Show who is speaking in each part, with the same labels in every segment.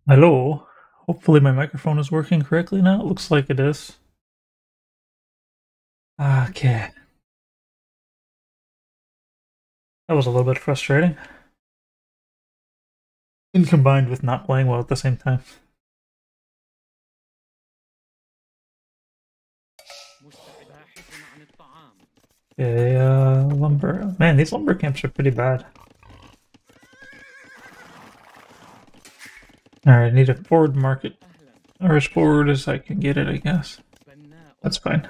Speaker 1: Hello. Hopefully my microphone is working correctly now. It looks like it is. Okay. That was a little bit frustrating. And combined with not playing well at the same time. Okay, lumber. Man, these lumber camps are pretty bad. Alright, I need a forward market. Or as forward as I can get it, I guess. That's fine.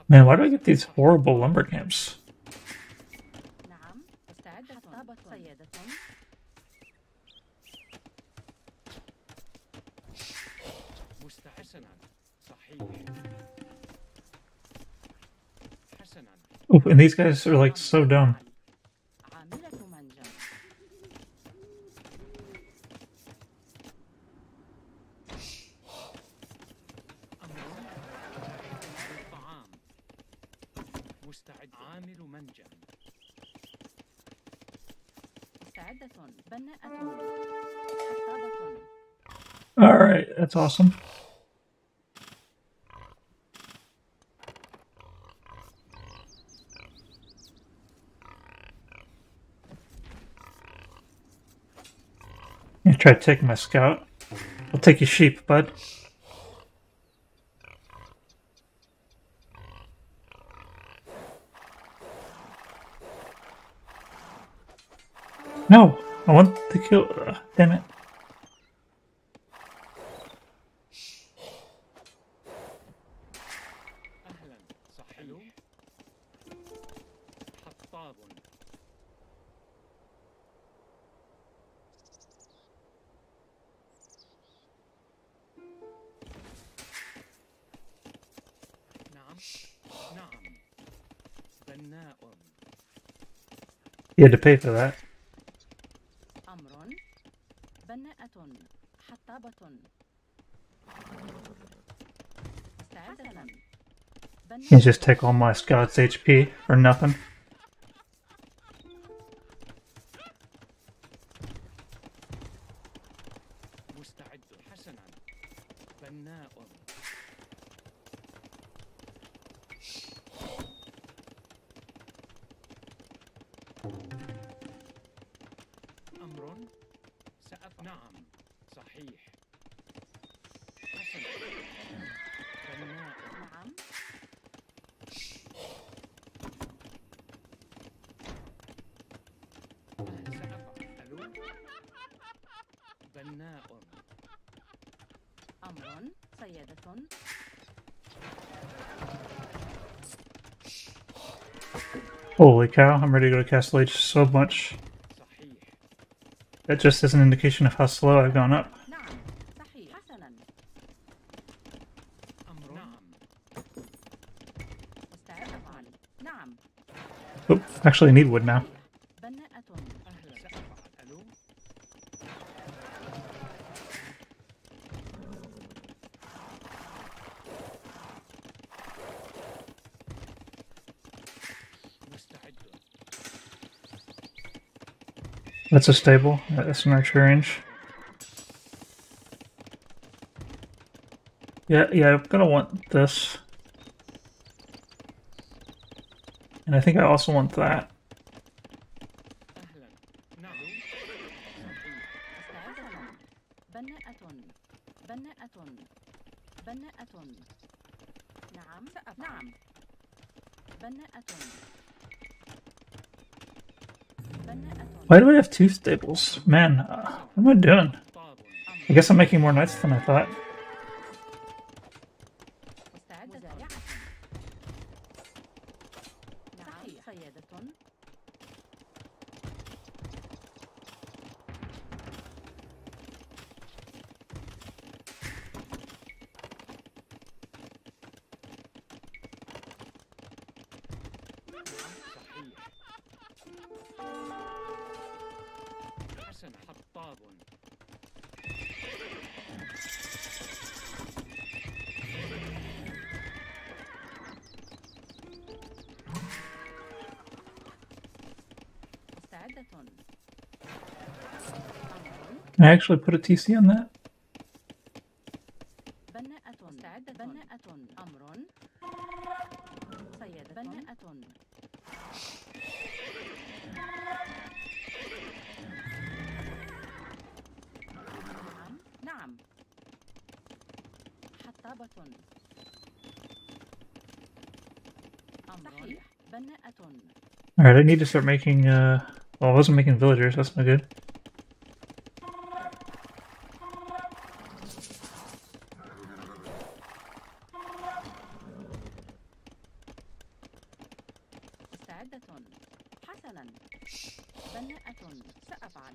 Speaker 1: Man, why do I get these horrible lumber camps? Oh, and these guys are like so dumb. Alright, that's awesome. I'm gonna try to take my scout. I'll take your sheep, bud. No! I want to kill... damn it. You had to pay for that. You just take all my scout's HP for nothing. Holy cow, I'm ready to go to Castle Age so much. That just is an indication of how slow I've gone up. Oop, actually I need wood now. That's a stable. That's an archer range. Yeah, I'm gonna want this. And I think I also want that. Why do I have two stables? Man, what am I doing? I guess I'm making more knights than I thought. Can I actually put a TC on that? Alright, I need to start making, well, I wasn't making villagers, that's not good.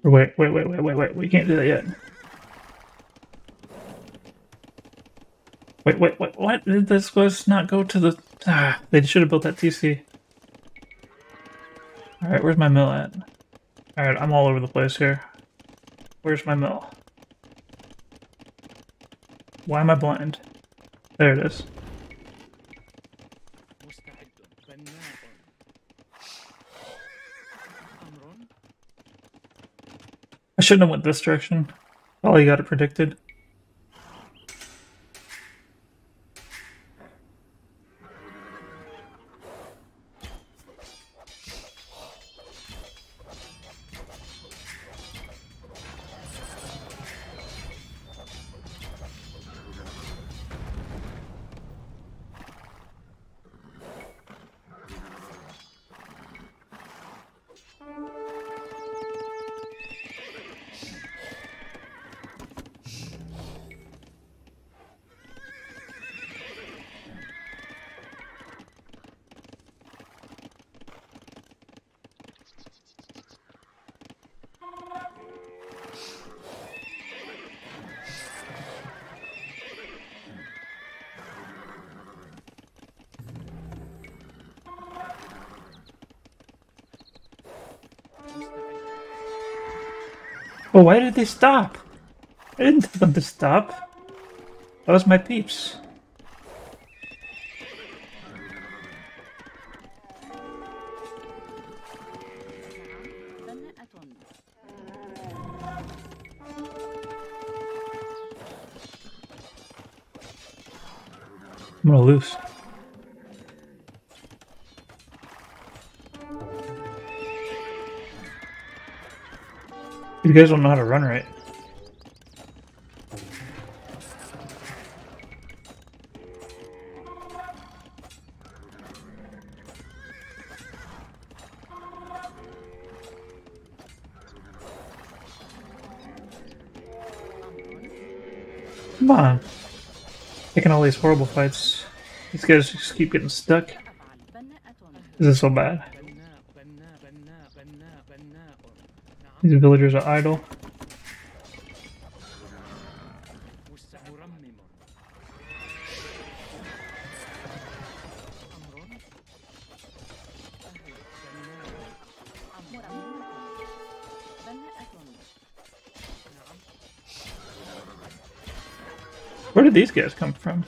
Speaker 1: Wait, we can't do that yet. Wait, what? This was not go to the... they should have built that TC. Alright, where's my mill at? Alright, I'm all over the place here. Where's my mill? Why am I blind? There it is. I shouldn't have went this direction. Probably got it predicted. Well, why did they stop? I didn't tell them to stop. That was my peeps. I'm gonna lose. You guys don't know how to run right. Come on. Taking all these horrible fights. These guys just keep getting stuck. This is so bad. These villagers are idle. Where did these guys come from?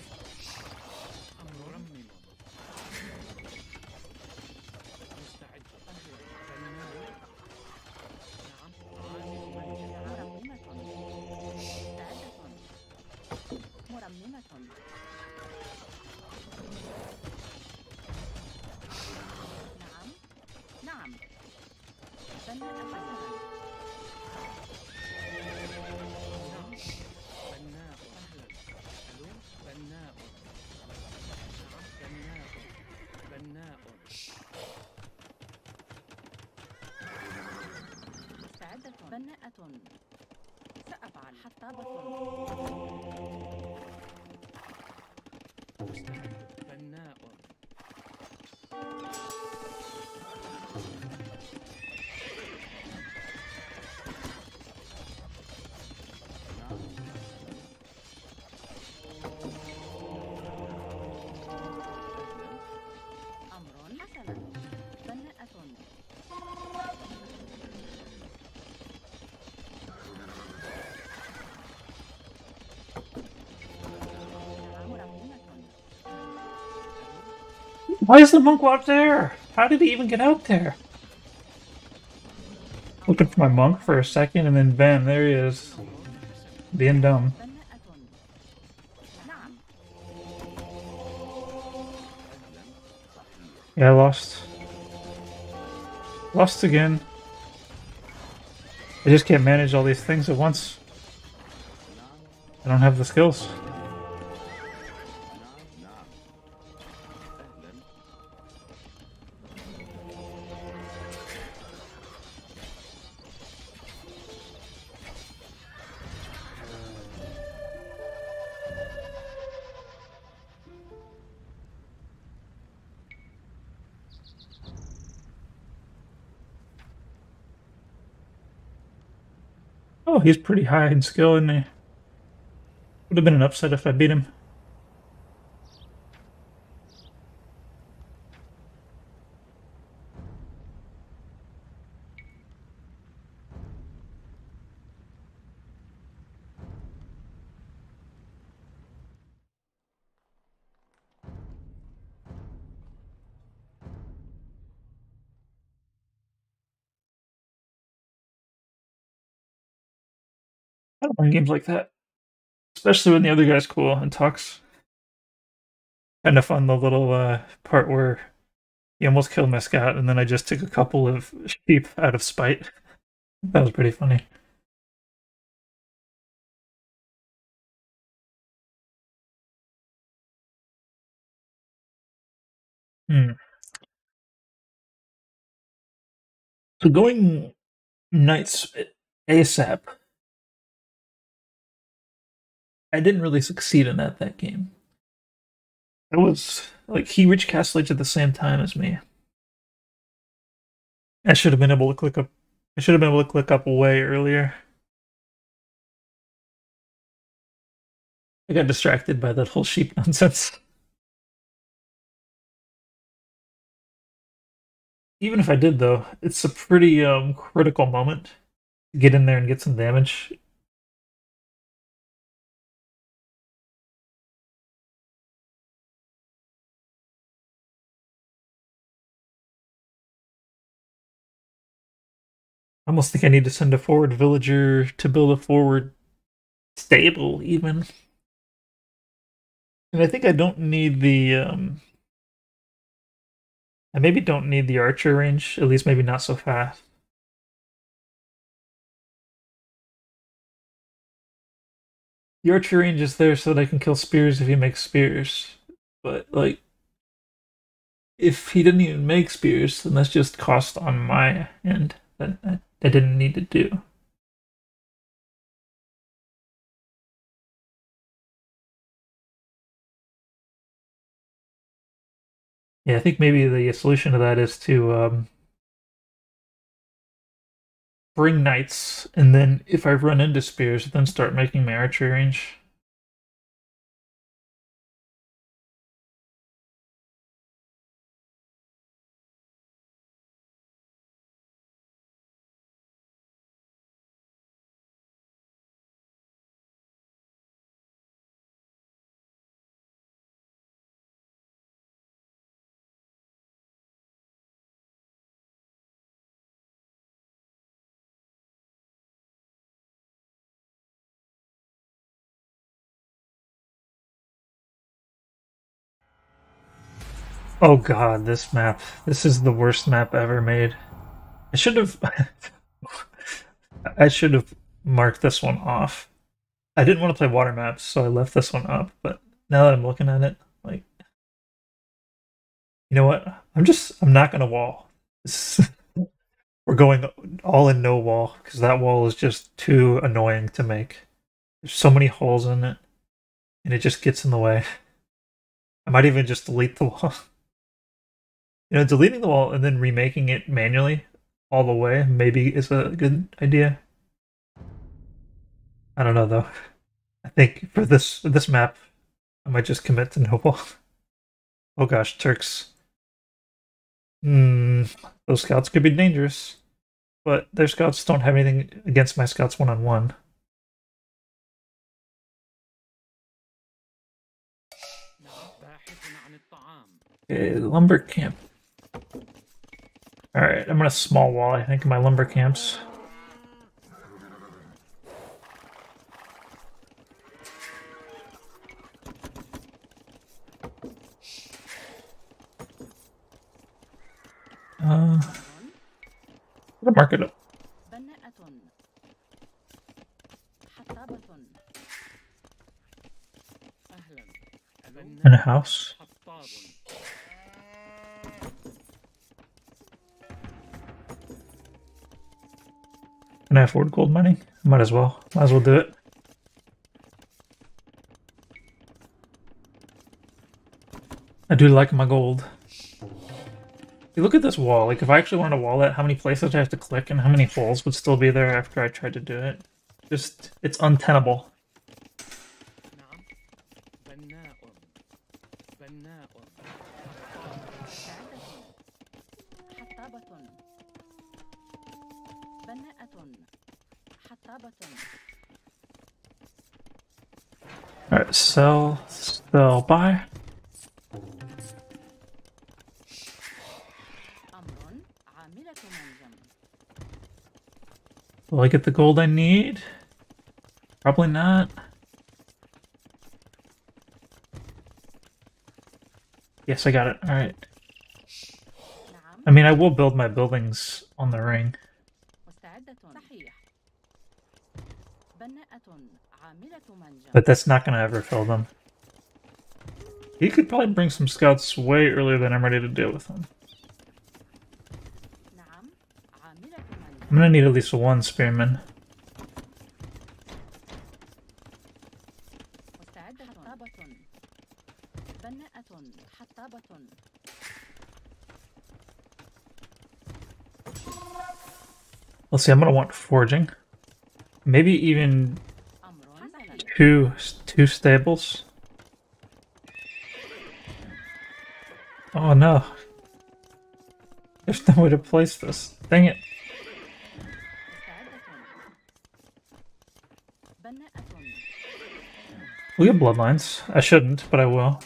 Speaker 1: Why is the monk out there? How did he even get out there? Looking for my monk for a second, and then bam, there he is. Being dumb. Yeah, I lost. Lost again. I just can't manage all these things at once. I don't have the skills. Oh, he's pretty high in skill, and he would have been an upset if I beat him. I don't mind games like that, especially when the other guy's cool and talks. Kind of fun the little part where he almost killed my scout, and then I just took a couple of sheep out of spite. That was pretty funny. Hmm. So going knights ASAP, I didn't really succeed in that game. It was like he reached Castle Age at the same time as me. I should have been able to click up. I should have been able to click up way earlier. I got distracted by that whole sheep nonsense. Even if I did, though, it's a pretty critical moment to get in there and get some damage. I almost think I need to send a forward villager to build a forward stable, even. And I think I don't need the I maybe don't need the archer range, at least maybe not so fast. The archer range is there so that I can kill spears if he makes spears. But like if he didn't even make spears, then that's just cost on my end that I didn't need to do. Yeah, I think maybe the solution to that is to bring knights, and then if I run into spears, then start making my archer range. Oh god, this map. This is the worst map ever made. I should have I should have marked this one off. I didn't want to play water maps, so I left this one up, but now that I'm looking at it, like you know what? I'm not gonna wall. We're going all in no wall, because that wall is just too annoying to make. There's so many holes in it, and it just gets in the way. I might even just delete the wall. You know, deleting the wall and then remaking it manually all the way maybe is a good idea. I don't know though. I think for this map, I might just commit to no wall. Oh gosh, Turks. Hmm, those scouts could be dangerous, but their scouts don't have anything against my scouts one-on-one. Okay, lumber camp. Alright, I'm gonna small wall, I think, in my lumber camps. Mark it up. In a house. Can I afford gold mining? Might as well. Might as well do it. I do like my gold. You look at this wall. Like, if I actually wanted to wall it, how many places I have to click and how many holes would still be there after I tried to do it? Just, it's untenable. Alright, sell, buy. Will I get the gold I need? Probably not. Yes, I got it. Alright. I mean, I will build my buildings on the ring. But that's not going to ever fill them. He could probably bring some scouts way earlier than I'm ready to deal with them. I'm going to need at least one spearman. Let's see, I'm going to want forging. Maybe even two stables. Oh no. There's no way to place this. Dang it. We have bloodlines. I shouldn't, but I will.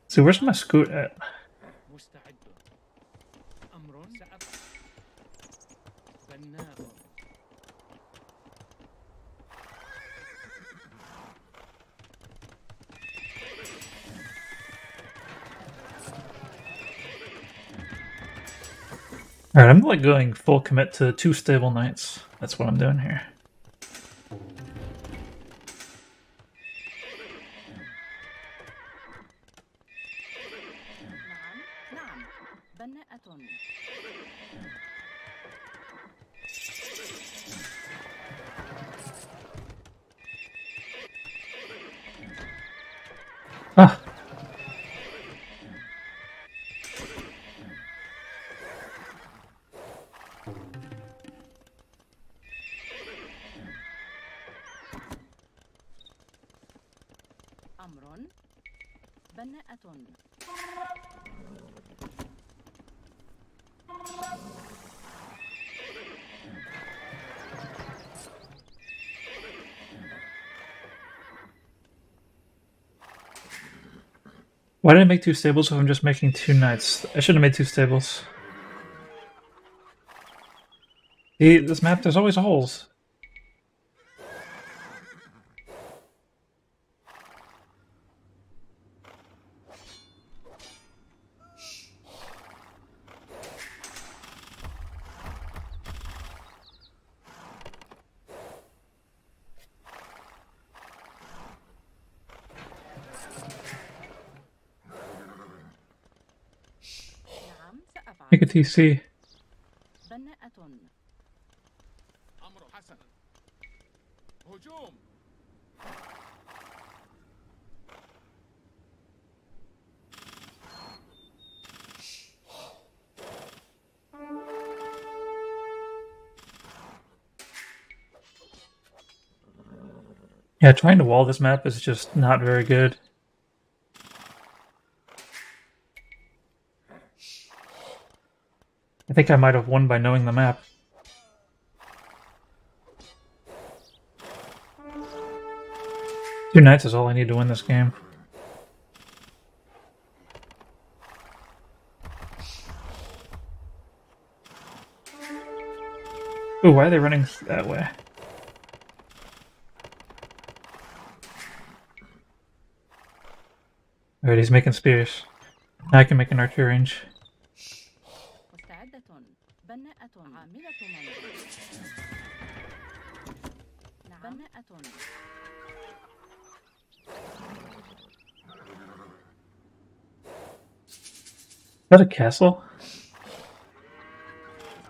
Speaker 1: See, where's my scoot at? Alright, I'm like going full commit to 2 stable knights. That's what I'm doing here. Ah. Why did I make 2 stables if I'm just making 2 knights? I should have made 2 stables. See, this map, there's always holes. Make a TC. Yeah, trying to wall this map is just not very good. I think I might have won by knowing the map. Two knights is all I need to win this game. Ooh, why are they running that way? Alright, he's making spears. Now I can make an archer range.
Speaker 2: بناءة عاملة منزل. نعم. بناءة.
Speaker 1: Is that a castle?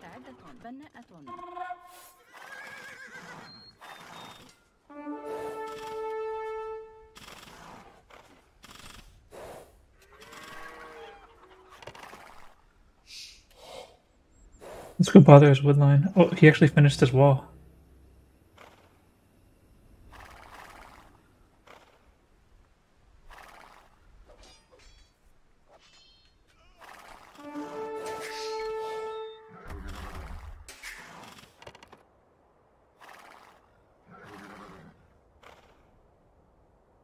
Speaker 2: مستعدة. بناءة.
Speaker 1: Let's go bother his woodline. Oh, he actually finished his wall.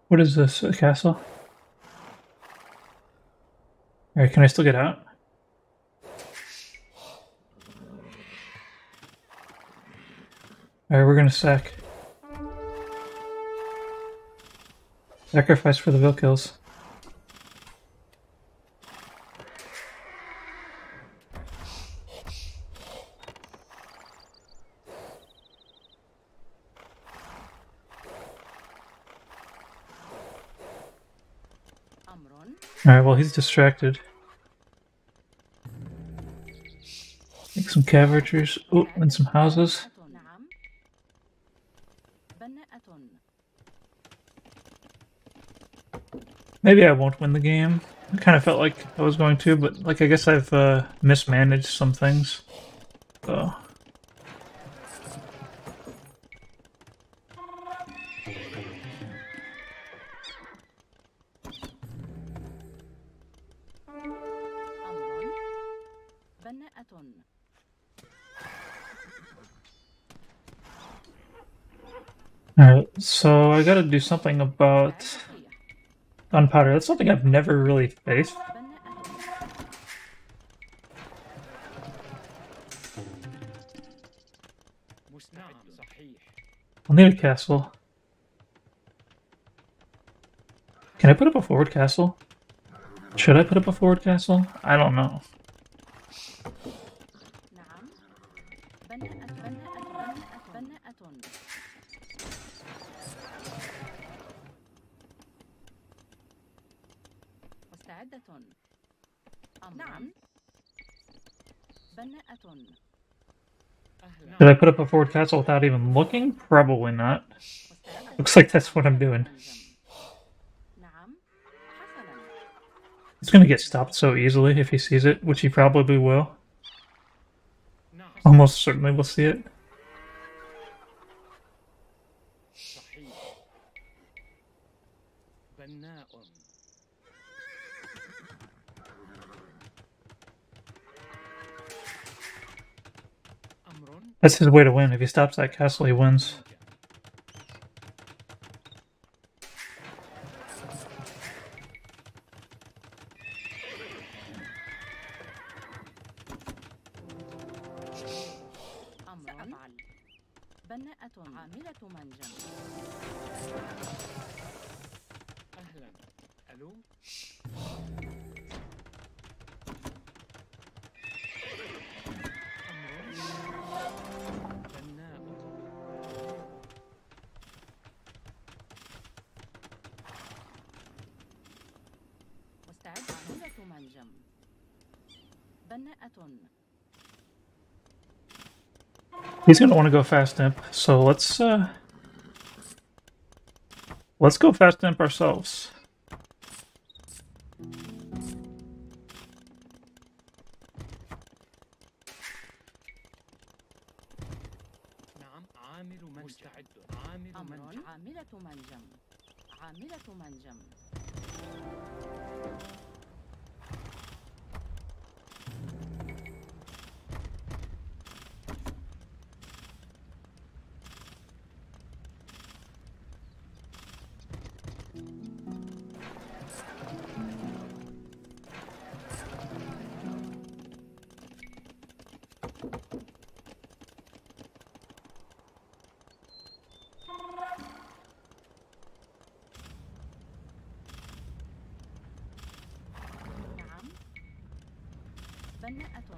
Speaker 1: What is this? A castle? Alright, can I still get out? Alright, we're gonna sack. Sacrifice for the Vilkils. Alright, well, he's distracted. Make some cavalries. Oh, and some houses. Maybe I won't win the game. I kind of felt like I was going to, but like I guess I've mismanaged some things. So. Alright, so I gotta do something about gunpowder. That's something I've never really faced. I'll need a castle. Can I put up a forward castle? Should I put up a forward castle? I don't know. Did I put up a forward castle without even looking? Probably not. Looks like that's what I'm doing. He's gonna get stopped so easily if he sees it, which he probably will. Almost certainly will see it. That's his way to win. If he stops that castle, he wins. He's gonna want to go fast imp, so let's go fast imp ourselves.
Speaker 2: بناءة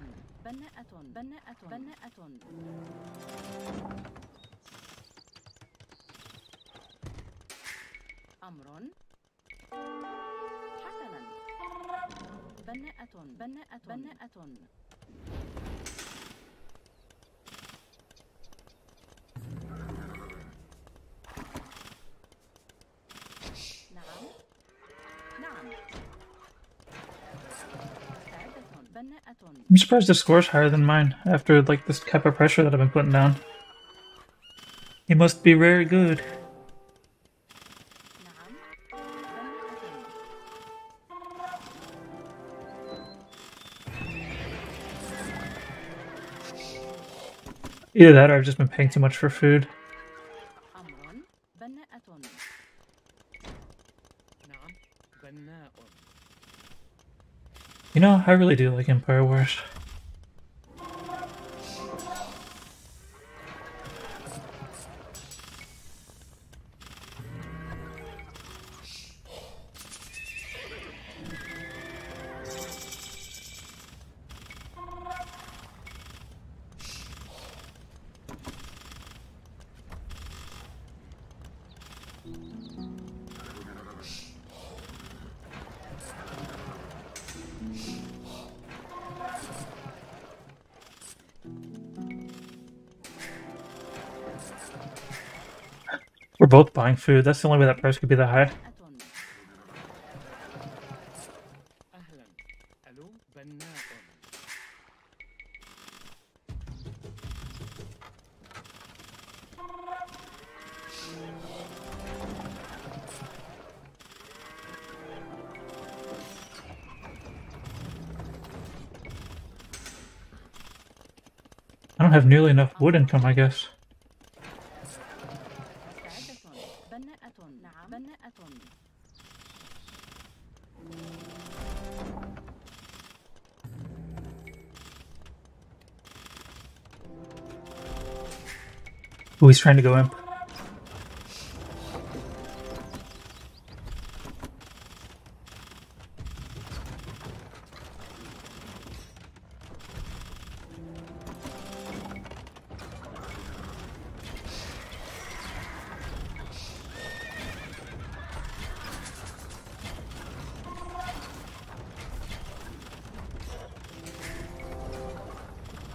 Speaker 2: بناءة بناءة بناءة أمر حسنا بناءة بناءة بناءة نعم نعم مستعدة بناءة
Speaker 1: I'm surprised the score's higher than mine after like this type of pressure that I've been putting down. He must be very good.
Speaker 2: نعم بناءة
Speaker 1: Either that or I've just been paying too much for food.
Speaker 2: أمر بناءة
Speaker 3: نعم بناء.
Speaker 1: You know, I really do like Empire Wars. We're both buying food. That's the only way that price could be that high.
Speaker 2: بناءة
Speaker 3: أهلا. ألو بناء.
Speaker 1: I don't have nearly enough wood income, I guess.
Speaker 2: مستعدة بناءة نعم بناءة
Speaker 1: Oh, he's trying to go imp.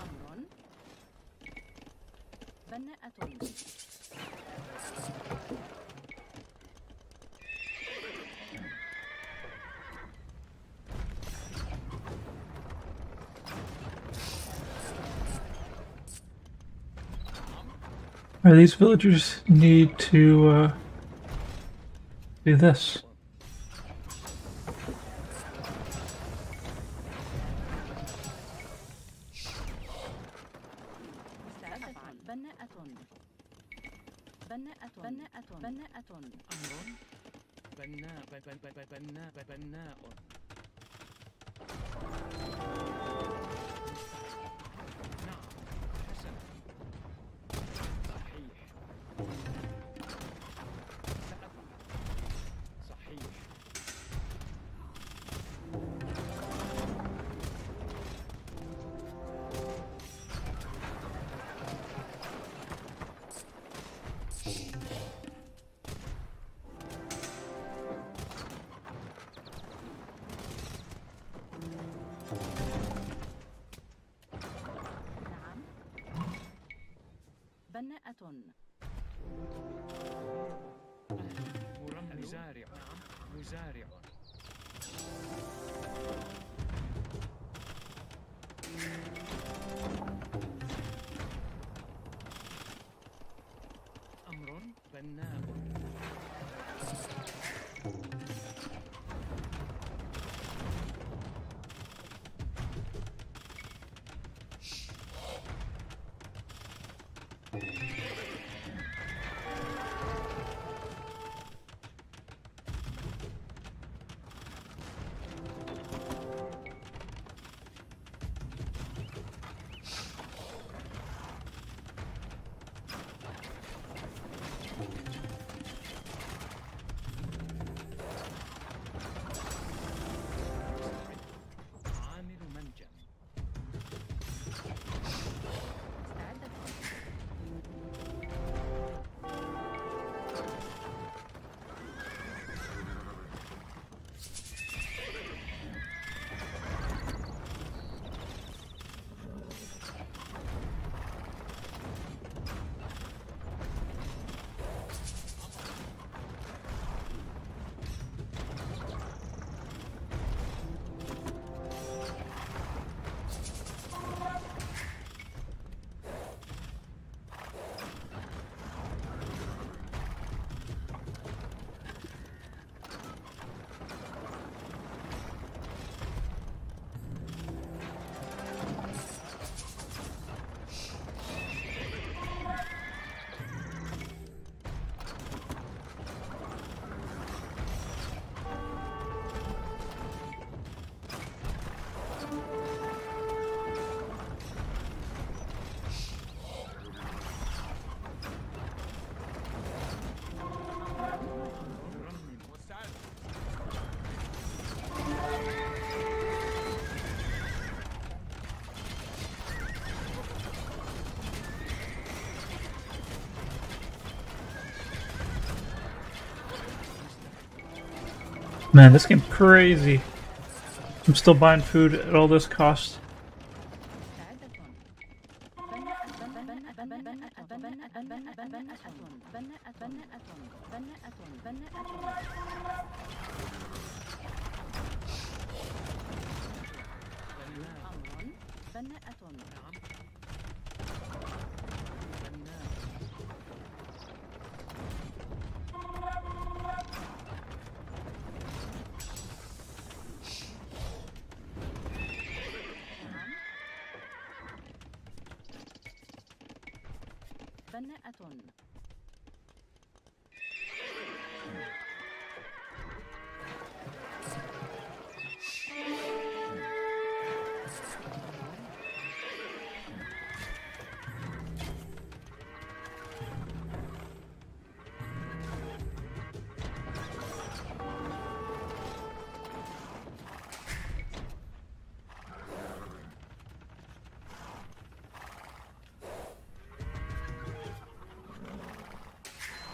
Speaker 2: أمر بناءة
Speaker 1: Are these villagers need to do this?
Speaker 2: مستعدة بناءة بناءة بناءة بناءة
Speaker 3: أمر بناء بناء بناء. نعم حسنا. صحيح. سأفعل. صحيح.
Speaker 2: نعم بناءة
Speaker 3: مزارع. نعم مزارع. أمر بناء.
Speaker 1: Man, this game's crazy. I'm still buying food at all this cost.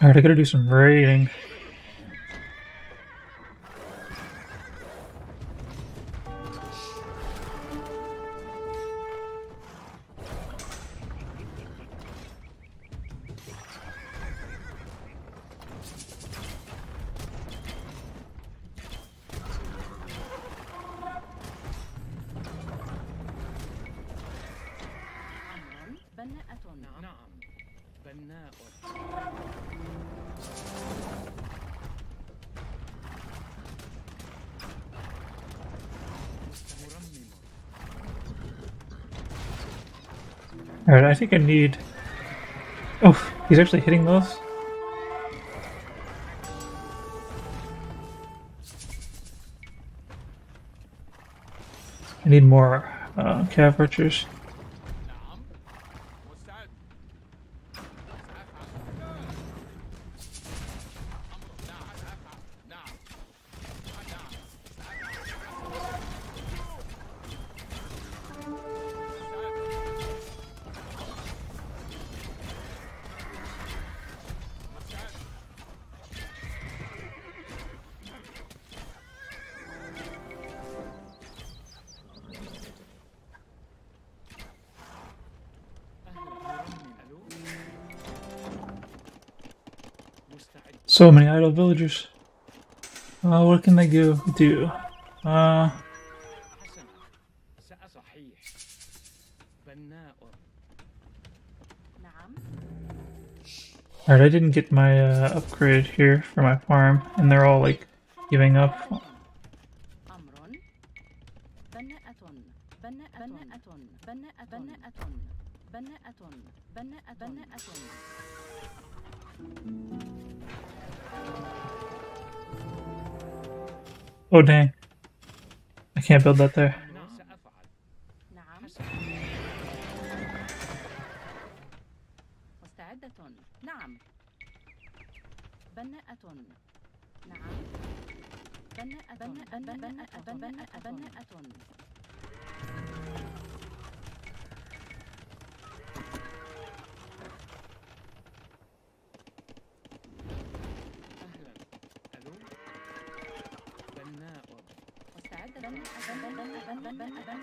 Speaker 1: Alright, I gotta do some raiding.
Speaker 3: نعم. بناء. مرمم.
Speaker 1: Alright, I think I need... Oh, he's actually hitting those? I need more cav archers.
Speaker 4: نعم مستعد سأفعل نعم سأفعل نعم
Speaker 1: So many idle villagers. What can they do?
Speaker 3: حسنا. صحيح. بناء.
Speaker 2: نعم.
Speaker 1: Alright, I didn't get my upgrade here for my farm, and they're all like giving up.
Speaker 2: أمر. بناءة. بناءة. بناءة. بناءة. بناءة.
Speaker 1: Oh dang. I can't build that there.
Speaker 3: سأفعل.
Speaker 2: نعم.
Speaker 3: حسنا.
Speaker 2: مستعدة. نعم. بناءة. نعم. بناءة. بناءة.
Speaker 3: أهلا. ألو. بناء.
Speaker 2: مستعدة. بناءة.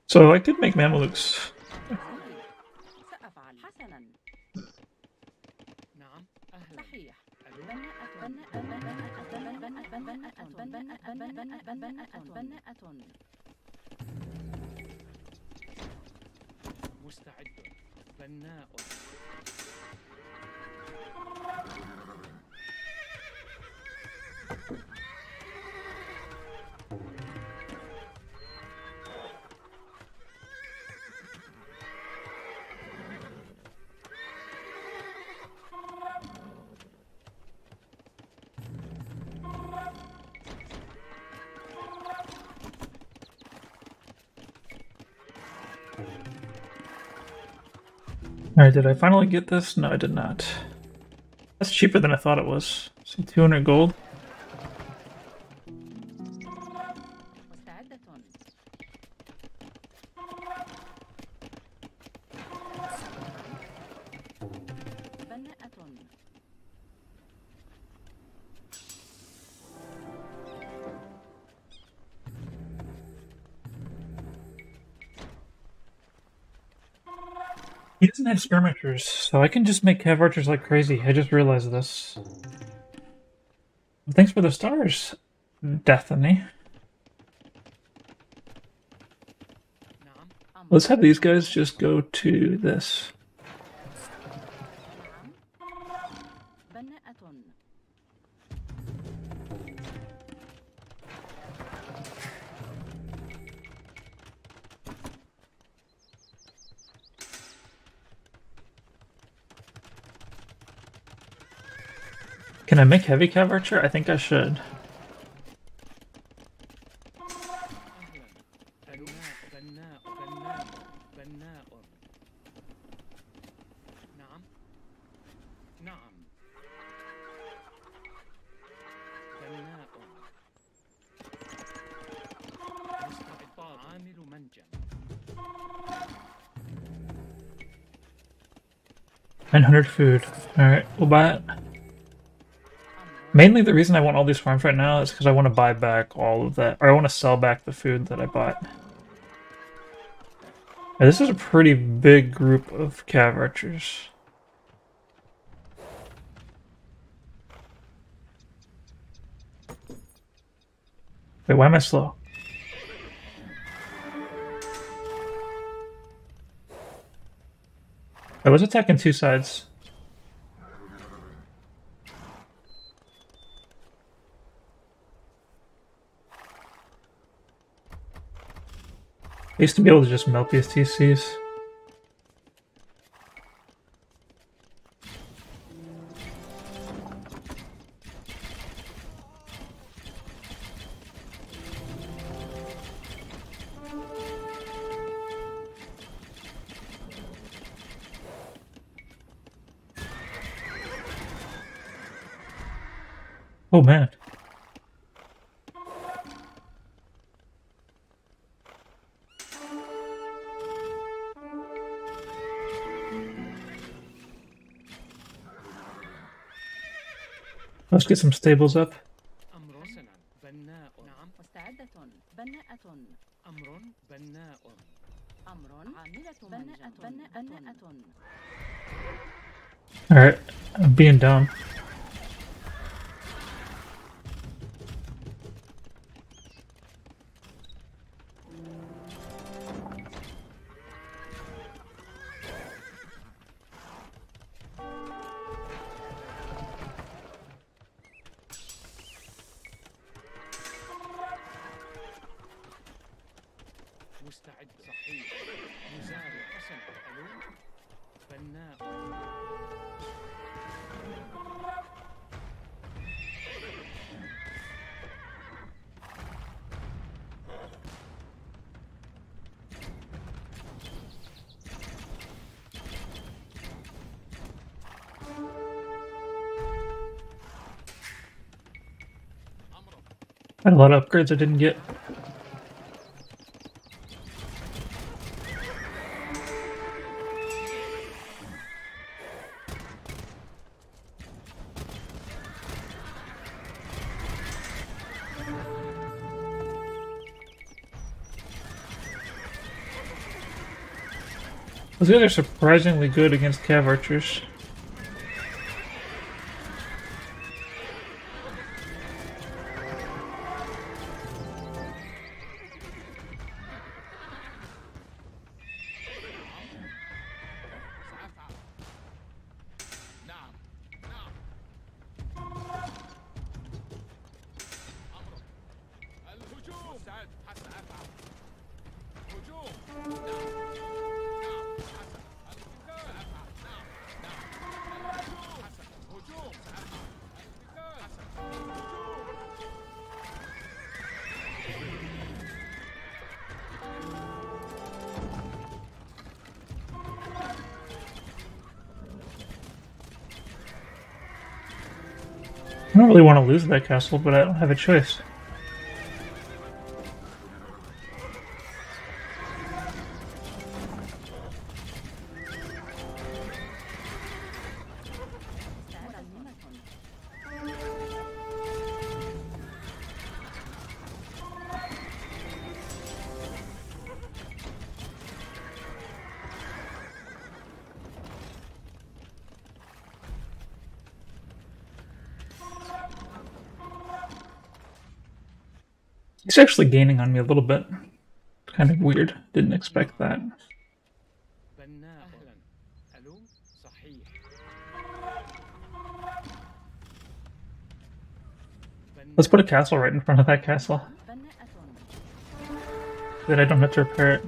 Speaker 1: So I could make Mamelukes.
Speaker 2: سأفعل. حسنا.
Speaker 3: نعم. أهلا.
Speaker 2: صحيح.
Speaker 3: ألو.
Speaker 2: بناءة.
Speaker 3: مستعد. بناء.
Speaker 1: Alright, did I finally get this? No, I did not. That's cheaper than I thought it was. See, 200 gold.
Speaker 2: مستعدة.
Speaker 1: He doesn't have skirmishers, so I can just make cav archers like crazy. I just realized this. Thanks for the stars, Destiny.
Speaker 3: نعم.
Speaker 1: Let's have these guys just go to this.
Speaker 2: نعم. بناءة.
Speaker 1: Can I make heavy cav archer? I think I should.
Speaker 3: أهلا. بناء بناء بناء. نعم. نعم. بناء. مستعد. عامل منجم.
Speaker 1: 900 food. Alright, we'll buy it. Mainly the reason I want all these farms right now is because I want to buy back all of that, or I want to sell back the food that I bought. Now, this is a pretty big group of cav archers. Wait, why am I slow? I was attacking two sides. I used to be able to just melt these TCs. Oh man. Let's get some stables up.
Speaker 3: أمر حسنا. بناء. نعم.
Speaker 2: مستعدة. بناءة.
Speaker 3: أمر بناء.
Speaker 2: أمر عاملة بناءة.
Speaker 1: Alright, I'm being dumb.
Speaker 3: مستعد. صحيح. مزارع. حسنا. ألو. بناء.
Speaker 1: Had a lot of upgrades I didn't get. Those guys are surprisingly good against cav archers.
Speaker 4: سأفعل. نعم. نعم. أمر. الهجوم. مستعد. حسن أفعل. هجوم. نعم. نعم. حسن. القتال. أفعل. نعم. نعم. الهجوم. حسن. هجوم. سأفعل. القتال. حسن. هجوم.
Speaker 1: I don't really want to lose that castle, but I don't have a choice. He's actually gaining on me a little bit. Kind of weird. Didn't expect that.
Speaker 3: بناء. أهلا. ألو. صحيح.
Speaker 1: Let's put a castle right in front of that castle.
Speaker 2: بناءة
Speaker 1: That I don't have to repair it.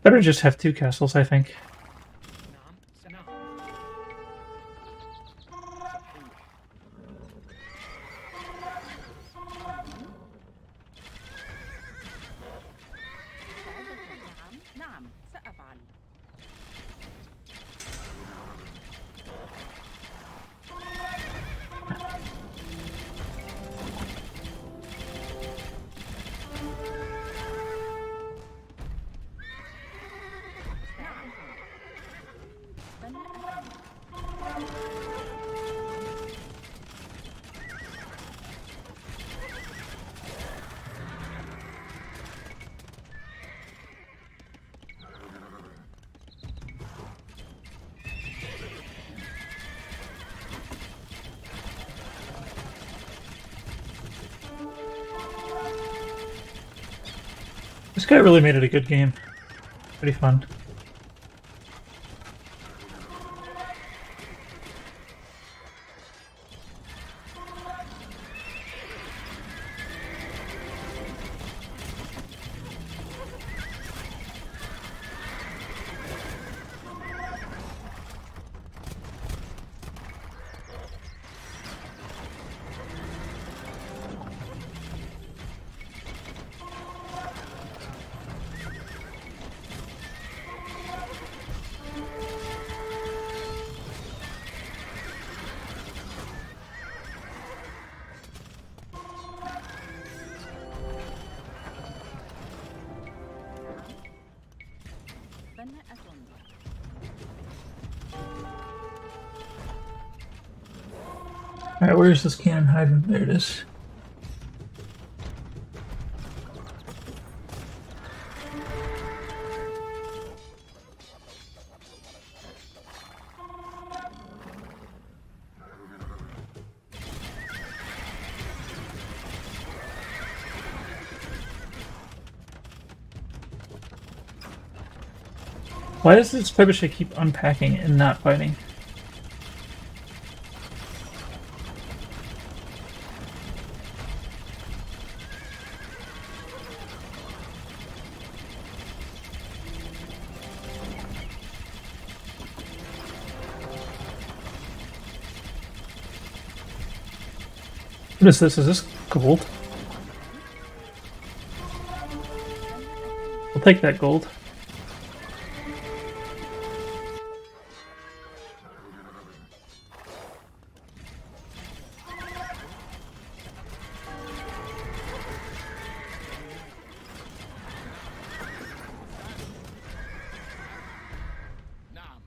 Speaker 1: Better just have two castles, I think.
Speaker 3: نعم. نعم. صحيح.
Speaker 2: نعم نعم سأفعل بناءة
Speaker 1: This guy really made it a good game. Pretty fun.
Speaker 2: بناءة
Speaker 1: Alright, where is this cannon hiding? There it is. Why does this trebuchet keep unpacking and not fighting? What is this? Is this gold? I'll take that gold.
Speaker 4: نعم.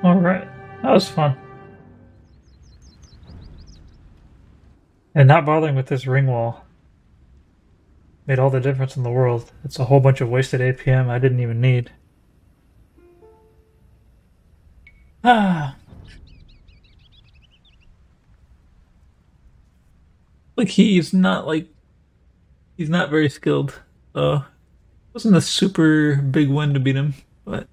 Speaker 1: Alright, that was fun. And not bothering with this ring wall made all the difference in the world. It's a whole bunch of wasted APM I didn't even need. Ah. Like he's not very skilled, so Wasn't a super big win to beat him, but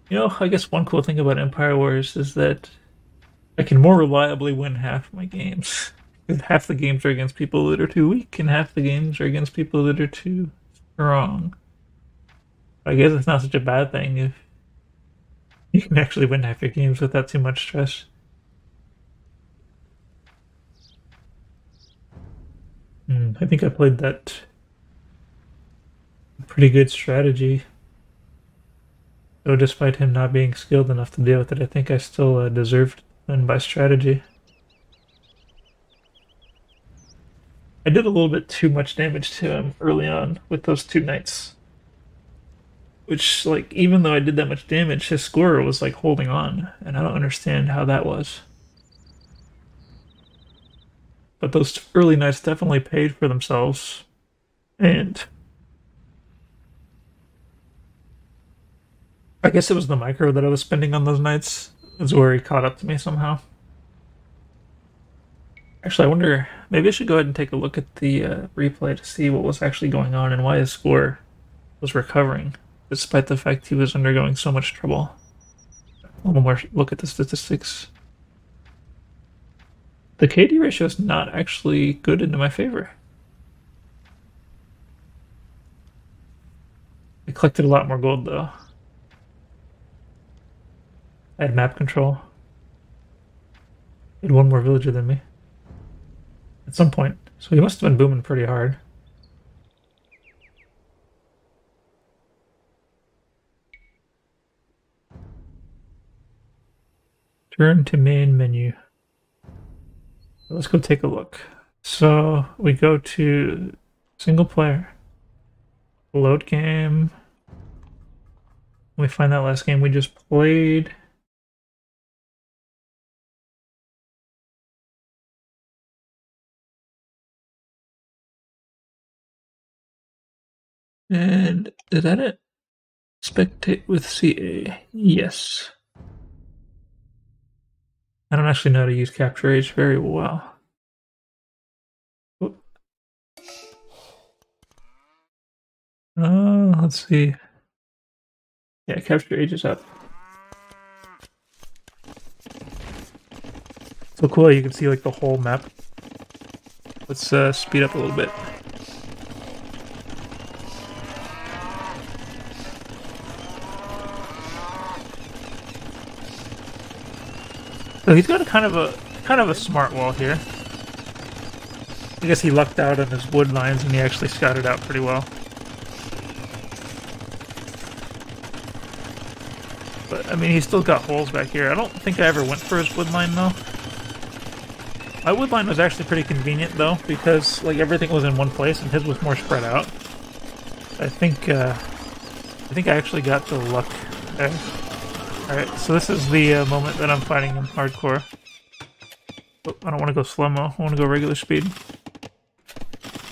Speaker 1: you know, I guess one cool thing about Empire Wars is that I can more reliably win half my games. 'Cause half the games are against people that are too weak, and half the games are against people that are too strong. I guess it's not such a bad thing if you can actually win half your games without too much stress. I think I played that pretty good strategy. So despite him not being skilled enough to deal with it, I think I still deserved to win by strategy. I did a little bit too much damage to him early on with those 2 knights. Which, like, even though I did that much damage, his scorer was, like, holding on. And I don't understand how that was. But those early knights definitely paid for themselves. And I guess it was the micro that I was spending on those knights. Is where he caught up to me somehow. Actually, I wonder, maybe I should go ahead and take a look at the replay to see what was actually going on and why his score was recovering, despite the fact he was undergoing so much trouble. A little more look at the statistics. The KD ratio is not actually good into my favor. I collected a lot more gold, though. I had map control. He had one more villager than me. At some point. So he must have been booming pretty hard. Turn to main menu. Let's go take a look. So we go to single player. Load game. We find that last game we just played. And is that it? Spectate with CA. Yes. I don't actually know how to use Capture Age very well. Let's see. Yeah, Capture Age is up. So cool, you can see like the whole map. Let's speed up a little bit. So he's got a kind of a smart wall here. I guess he lucked out on his wood lines and he actually scouted out pretty well. But I mean, he's still got holes back here. I don't think I ever went for his wood line though. My wood line was actually pretty convenient though, because like everything was in one place and his was more spread out. I think I actually got the luck there. Alright, so this is the moment that I'm fighting him hardcore. Oh, I don't want to go slow-mo, I want to go regular speed.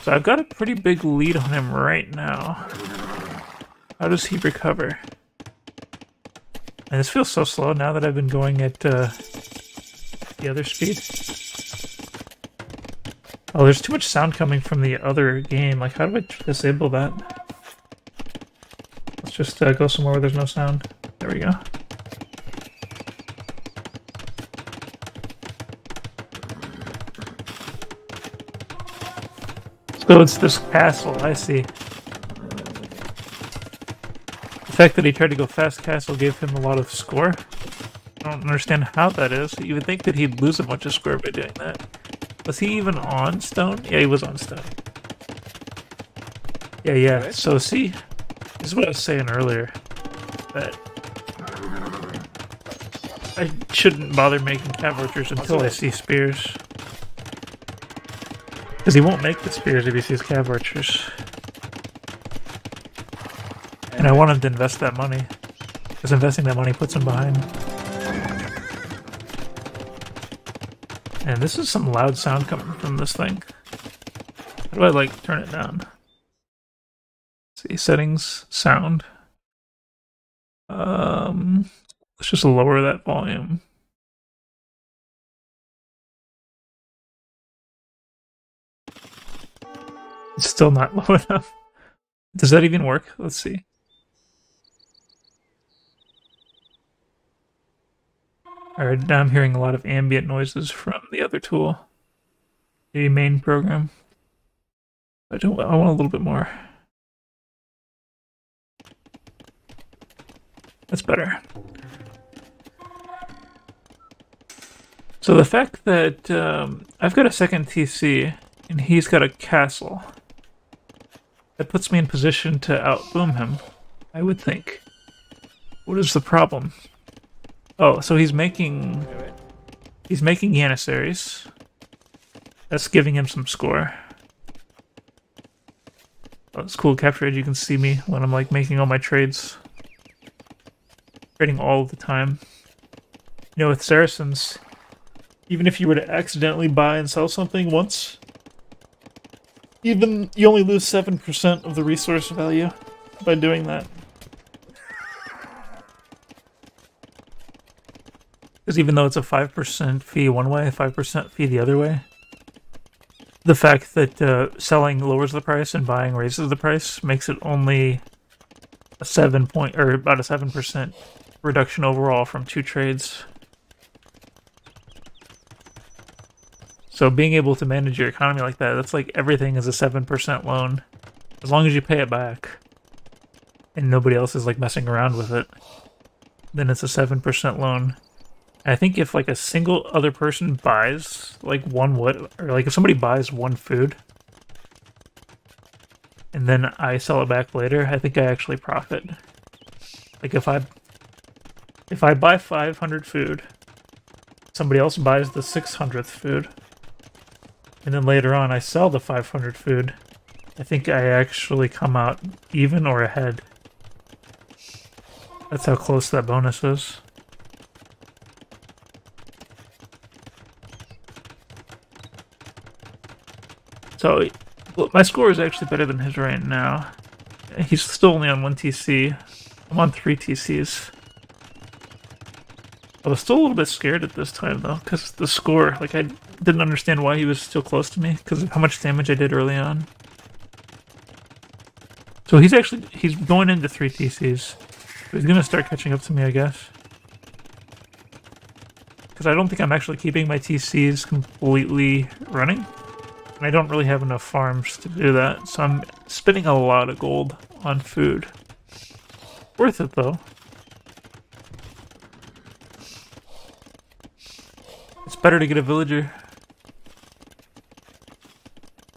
Speaker 1: So I've got a pretty big lead on him right now. How does he recover? And this feels so slow now that I've been going at the other speed. Oh, there's too much sound coming from the other game. Like, how do I disable that? Let's just go somewhere where there's no sound. There we go. So it's this castle, I see. The fact that he tried to go fast castle gave him a lot of score. I don't understand how that is. You would think that he'd lose a bunch of score by doing that. Was he even on stone? Yeah, he was on stone. Yeah. So see, this is what I was saying earlier. That I shouldn't bother making cav archers until I see spears. Because he won't make the spears if he sees cav archers. And I want him to invest that money. Because investing that money puts him behind. And this is some loud sound coming from this thing. How do I, like, turn it down? Let's see, settings, sound. Let's just lower that volume. It's still not low enough. Does that even work? Let's see. Alright, now I'm hearing a lot of ambient noises from the other tool. The main program. I want a little bit more. That's better. So the fact that I've got a second TC and he's got a castle, that puts me in position to outboom him, I would think. What is the problem? Oh, so he's making Janissaries. That's giving him some score. Oh, it's cool, Capture Edge, you can see me when I'm like making all my trades. Trading all the time. You know, with Saracens, even if you were to accidentally buy and sell something once, you only lose 7% of the resource value by doing that. Because even though it's a 5% fee one way, 5% fee the other way, the fact that selling lowers the price and buying raises the price makes it only a about a 7% reduction overall from 2 trades. So being able to manage your economy like that, that's like everything is a 7% loan. As long as you pay it back and nobody else is like messing around with it, then it's a 7% loan. And I think if like a single other person buys like one wood, or like if somebody buys one food and then I sell it back later, I think I actually profit. Like if I buy 500 food, somebody else buys the 600th food, and then later on I sell the 500 food, I think I actually come out even or ahead. That's how close that bonus is. So, my score is actually better than his right now. He's still only on 1 TC. I'm on 3 TCs. I was still a little bit scared at this time, though, because the score, like, I didn't understand why he was still close to me, because of how much damage I did early on. So he's going into 3 TCs. So he's gonna start catching up to me, I guess. Because I don't think I'm actually keeping my TCs completely running. And I don't really have enough farms to do that, so I'm spending a lot of gold on food. Worth it, though. It's better to get a villager.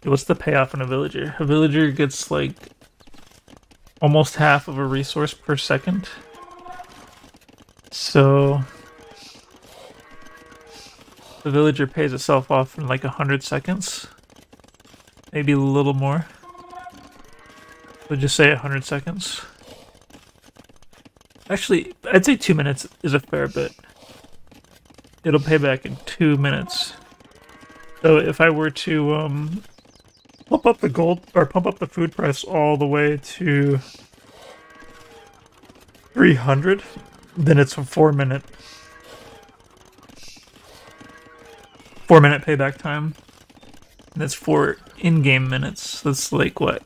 Speaker 1: What's the payoff on a villager? A villager gets, like, almost half of a resource per second. So the villager pays itself off in, like, 100 seconds. Maybe a little more. We'll just say 100 seconds. Actually, I'd say 2 minutes is a fair bit. It'll pay back in 2 minutes. So if I were to pump up the gold or pump up the food price all the way to 300, then it's a 4-minute payback time. And that's 4 in-game minutes. That's like what?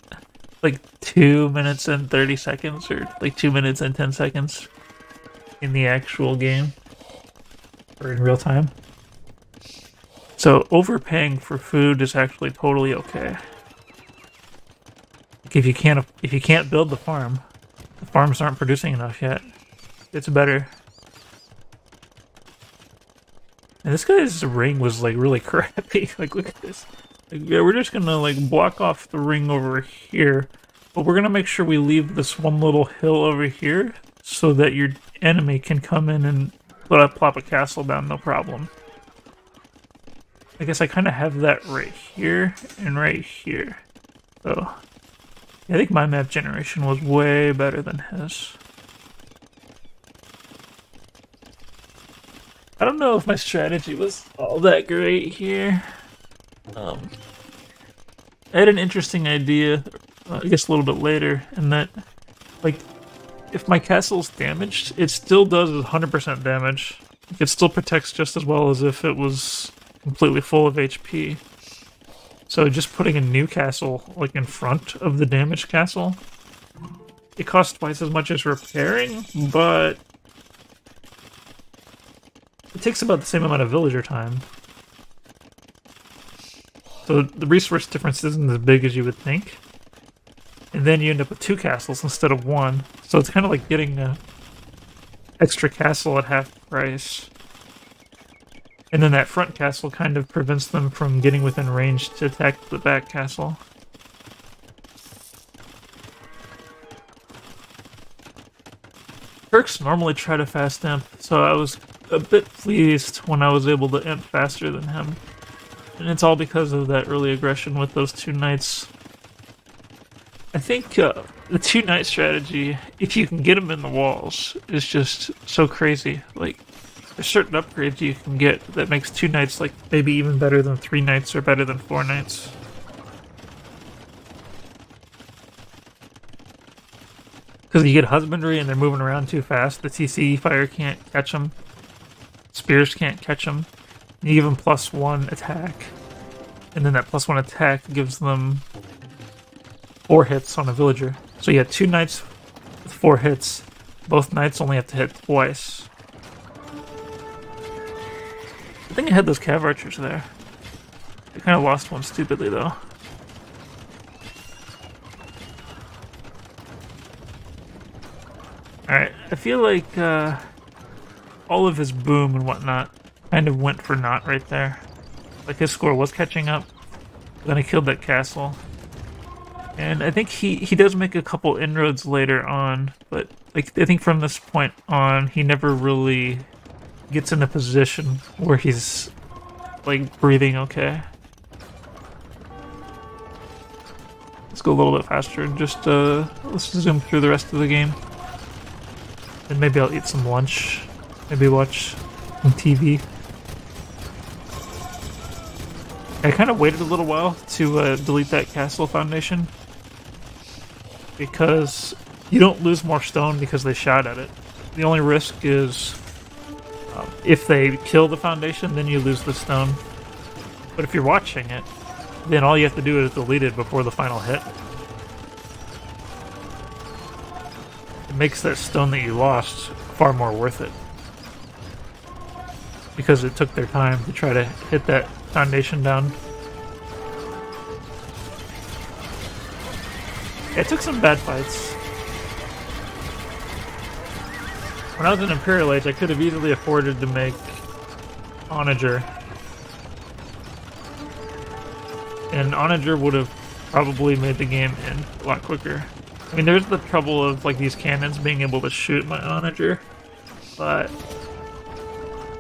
Speaker 1: Like 2 minutes and 30 seconds, or like 2 minutes and 10 seconds in the actual game, or in real time. So overpaying for food is actually totally okay. Like if you can't build the farms aren't producing enough yet. It's better. And this guy's ring was like really crappy. Like look at this. Like, yeah, we're just gonna like block off the ring over here, but we're gonna make sure we leave this one little hill over here so that your enemy can come in and plop a castle down, no problem. I guess I kind of have that right here and right here. So yeah, I think my map generation was way better than his. I don't know if my strategy was all that great here. I had an interesting idea, I guess a little bit later, in that, like, if my castle's damaged, it still does 100% damage. It still protects just as well as if it was completely full of HP. So just putting a new castle like in front of the damaged castle, it costs twice as much as repairing, but it takes about the same amount of villager time. So the resource difference isn't as big as you would think. And then you end up with 2 castles instead of 1. So it's kind of like getting an extra castle at half price. And then that front castle kind of prevents them from getting within range to attack the back castle. Turks normally try to fast imp, so I was a bit pleased when I was able to imp faster than him. And it's all because of that early aggression with those 2 knights. I think the 2 knight strategy, if you can get them in the walls, is just so crazy. Like, there's certain upgrades you can get that makes 2 knights like maybe even better than 3 knights or better than 4 knights. Because you get husbandry and they're moving around too fast, the TCE fire can't catch them. Spears can't catch them. You give them +1 attack, and then that +1 attack gives them 4 hits on a villager. So you have 2 knights with 4 hits. Both knights only have to hit twice. I think I had those cav archers there. I kind of lost one stupidly though. Alright, I feel like all of his boom and whatnot kind of went for naught right there. Like his score was catching up. Then I killed that castle. And I think he does make a couple inroads later on, but like I think from this point on he never really gets in a position where he's like breathing okay. Let's go a little bit faster and just let's zoom through the rest of the game. And maybe I'll eat some lunch. Maybe watch some TV. I kind of waited a little while to delete that castle foundation. Because you don't lose more stone because they shot at it. The only risk is if they kill the foundation, then you lose the stone. But if you're watching it, then all you have to do is delete it before the final hit. It makes that stone that you lost far more worth it. Because it took their time to try to hit that foundation down. Yeah, it took some bad fights. When I was in Imperial Age, I could have easily afforded to make Onager. And Onager would have probably made the game end a lot quicker. I mean, there's the trouble of like these cannons being able to shoot my Onager, but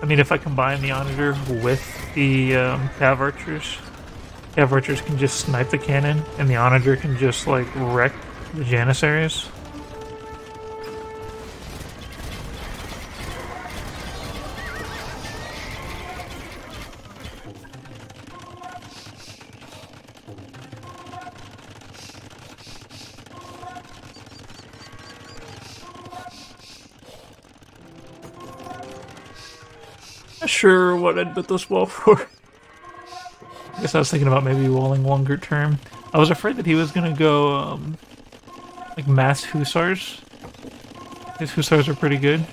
Speaker 1: I mean, if I combine the Onager with the Cav Archers can just snipe the cannon, and the Onager can just like wreck the Janissaries. Not sure what I'd put this wall for. I guess I was thinking about maybe walling longer term. I was afraid that he was gonna go like mass hussars. His hussars are pretty good,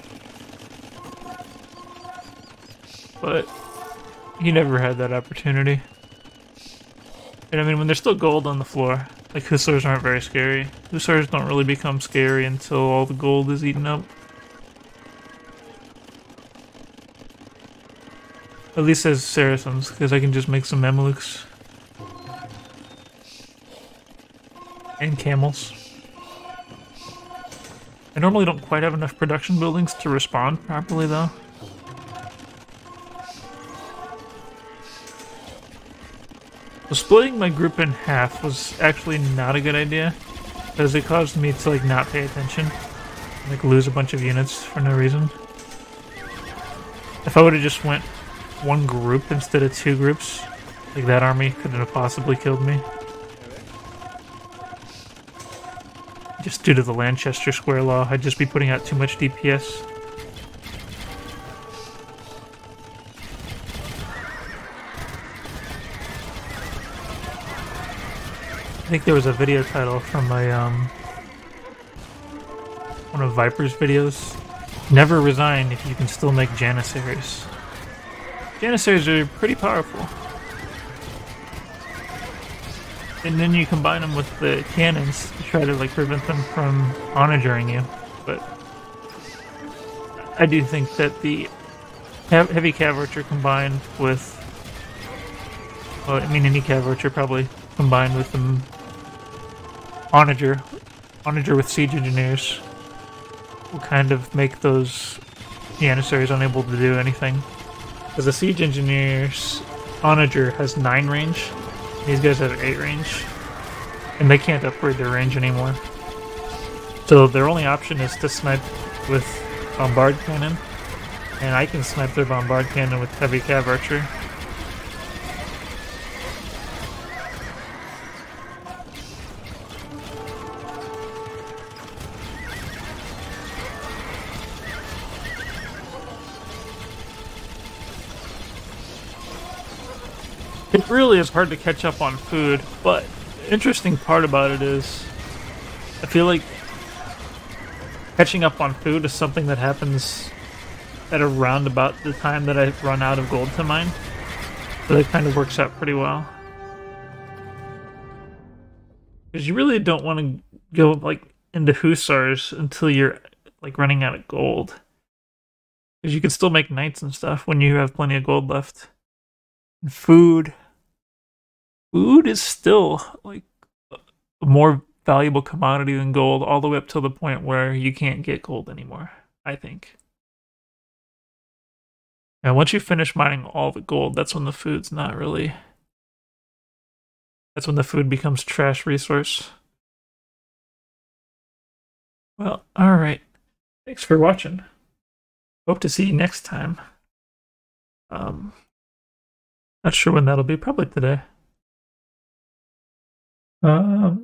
Speaker 1: but he never had that opportunity. And I mean, when there's still gold on the floor, like hussars aren't very scary. Hussars don't really become scary until all the gold is eaten up. At least as Saracens, because I can just make some Mamelukes. And camels. I normally don't quite have enough production buildings to respond properly, though. So splitting my group in half was actually not a good idea, because it caused me to like not pay attention, like lose a bunch of units for no reason. If I would have just went one group instead of 2 groups, like that army couldn't have possibly killed me. Just due to the Lanchester Square Law, I'd just be putting out too much DPS. I think there was a video title from a one of Viper's videos. Never resign if you can still make Janissaries. Janissaries are pretty powerful. And then you combine them with the cannons to try to like prevent them from onagering you. But I do think that the heavy cav archer combined with, well, I mean any cav archer probably combined with the onager with siege engineers will kind of make those Janissaries unable to do anything. Because the siege engineers onager has 9 range. These guys have 8 range, and they can't upgrade their range anymore. So their only option is to snipe with bombard cannon, and I can snipe their bombard cannon with heavy cav archer. It really is hard to catch up on food, but the interesting part about it is I feel like catching up on food is something that happens at around about the time that I run out of gold to mine. So that kind of works out pretty well. Because you really don't want to go like into Hussars until you're like running out of gold. Because you can still make knights and stuff when you have plenty of gold left. And food is still like a more valuable commodity than gold, all the way up to the point where you can't get gold anymore, I think. And once you finish mining all the gold, that's when the food's not really... That's when the food becomes trash resource. Well, alright. Thanks for watching. Hope to see you next time. Not sure when that'll be, probably today. Anyway.